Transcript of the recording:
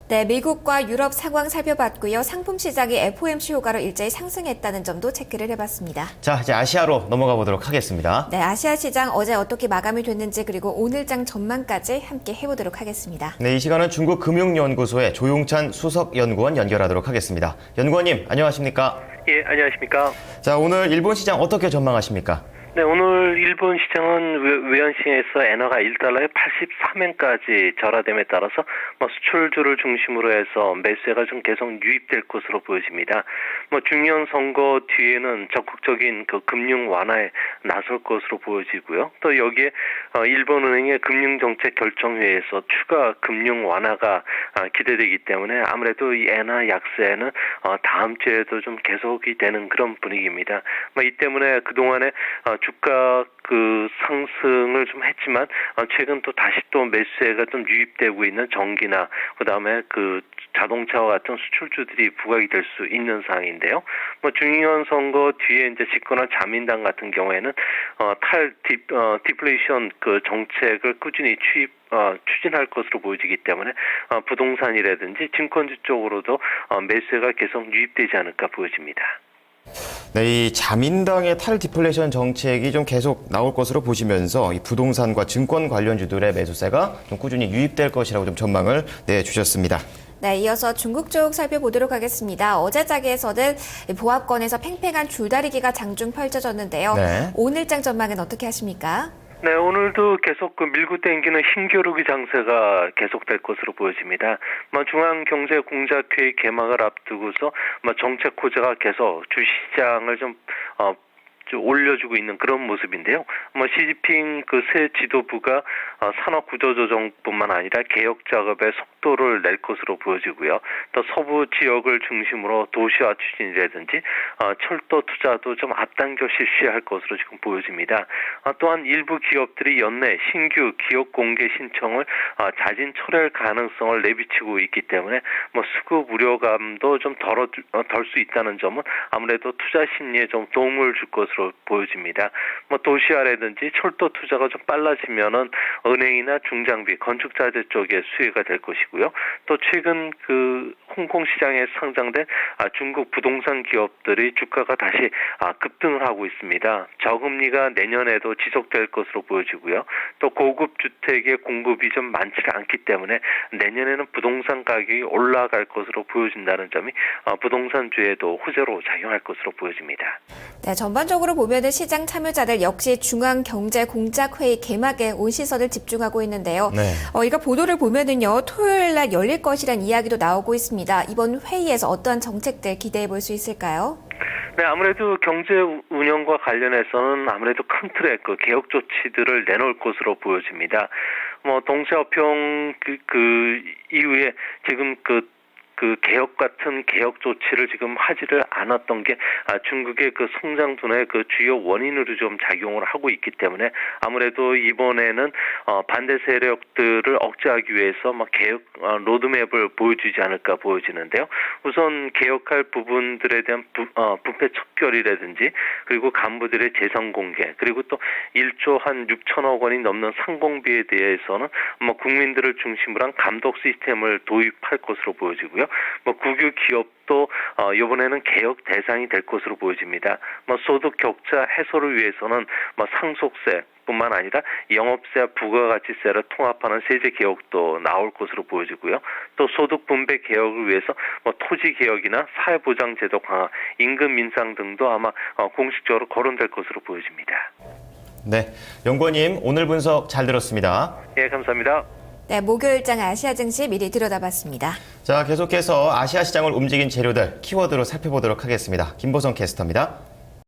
네, 미국과 유럽 상황 살펴봤고요. 상품 시장이 FOMC 효과로 일제히 상승했다는 점도 체크를 해봤습니다. 자, 이제 아시아로 넘어가 보도록 하겠습니다. 네, 아시아 시장 어제 어떻게 마감이 됐는지 그리고 오늘장 전망까지 함께 해보도록 하겠습니다. 네, 이 시간은 중국금융연구소의 조용찬 수석연구원 연결하도록 하겠습니다. 연구원님, 안녕하십니까? 예, 안녕하십니까? 자, 오늘 일본 시장 어떻게 전망하십니까? 네, 오늘 일본 시장은 외환시장에서 엔화가 1달러에 83엔까지 절하됨에 따라서 수출주를 중심으로 해서 매수세가 좀 계속 유입될 것으로 보여집니다. 중요한 선거 뒤에는 적극적인 그 금융 완화에 나설 것으로 보여지고요. 또 여기에 일본은행의 금융정책 결정회에서 추가 금융 완화가 기대되기 때문에 아무래도 이 엔화 약세는 다음 주에도 좀 계속이 되는 그런 분위기입니다. 이 때문에 그동안에 주가 그 상승을 좀 했지만 최근 또 다시 또 매수세가 좀 유입되고 있는 전기나 그다음에 그 자동차와 같은 수출주들이 부각이 될 수 있는 상황인데요. 중의원 선거 뒤에 이제 집권한 자민당 같은 경우에는 디플레이션 그 정책을 꾸준히 추진할 것으로 보여지기 때문에 부동산이라든지 증권주 쪽으로도 매수세가 계속 유입되지 않을까 보여집니다. 네, 이 자민당의 탈디플레이션 정책이 좀 계속 나올 것으로 보시면서 이 부동산과 증권 관련주들의 매수세가 좀 꾸준히 유입될 것이라고 좀 전망을 내주셨습니다. 네, 이어서 중국 쪽 살펴보도록 하겠습니다. 어제 자기에서는 보합권에서 팽팽한 줄다리기가 장중 펼쳐졌는데요. 네. 오늘장 전망은 어떻게 하십니까? 네, 오늘도 계속 그 밀고 당기는 힘겨루기 장세가 계속될 것으로 보여집니다. 중앙경제공작회의 개막을 앞두고서 정책 호재가 계속 주시장을 좀 올려주고 있는 그런 모습인데요. 시진핑 그 새 지도부가 산업 구조 조정뿐만 아니라 개혁 작업의 속도를 낼 것으로 보여지고요. 또 서부 지역을 중심으로 도시화 추진이라든지 철도 투자도 좀 앞당겨 실시할 것으로 지금 보여집니다. 또한 일부 기업들이 연내 신규 기업 공개 신청을 자진 철회할 가능성을 내비치고 있기 때문에 수급 우려감도 좀 덜 수 있다는 점은 아무래도 투자 심리에 좀 도움을 줄 것으로 보여집니다. 도시화라든지 철도 투자가 좀 빨라지면은 은행이나 중장비, 건축자재 쪽에 수혜가 될 것이고요. 또 최근 그 홍콩 시장에 상장된 중국 부동산 기업들이 주가가 다시 급등을 하고 있습니다. 저금리가 내년에도 지속될 것으로 보여지고요. 또 고급 주택의 공급이 좀 많지 않기 때문에 내년에는 부동산 가격이 올라갈 것으로 보여진다는 점이 부동산주에도 호재로 작용할 것으로 보여집니다. 네, 전반적으로 보면은 시장 참여자들 역시 중앙경제공작회의 개막에 온 시선을 집중하고 있는데요. 네. 이거 보도를 보면은요, 토요일 날 열릴 것이란 이야기도 나오고 있습니다. 이번 회의에서 어떠한 정책들 기대해 볼 수 있을까요? 네, 아무래도 경제 운영과 관련해서는 아무래도 큰 틀의 그 개혁 조치들을 내놓을 것으로 보여집니다. 동시화평 그 이후에 지금 그 개혁 같은 개혁 조치를 지금 하지를 않았던 게 중국의 그 성장 둔화의 그 주요 원인으로 좀 작용을 하고 있기 때문에 아무래도 이번에는 반대 세력들을 억제하기 위해서 개혁 로드맵을 보여주지 않을까 보여지는데요. 우선 개혁할 부분들에 대한 부패 척결이라든지 그리고 간부들의 재산 공개 그리고 또 1조 한 6천억 원이 넘는 상공비에 대해서는 국민들을 중심으로 한 감독 시스템을 도입할 것으로 보여지고요. 국유 기업도 이번에는 개혁 대상이 될 것으로 보여집니다. 소득 격차 해소를 위해서는 상속세 뿐만 아니라 영업세와 부가가치세를 통합하는 세제 개혁도 나올 것으로 보여지고요. 또 소득 분배 개혁을 위해서 토지 개혁이나 사회보장 제도 강화, 임금 인상 등도 아마 공식적으로 거론될 것으로 보여집니다. 네, 연구원님 오늘 분석 잘 들었습니다. 예, 감사합니다. 네, 목요일장 아시아 증시 미리 들여다봤습니다. 자, 계속해서 아시아 시장을 움직인 재료들 키워드로 살펴보도록 하겠습니다. 김보성 캐스터입니다.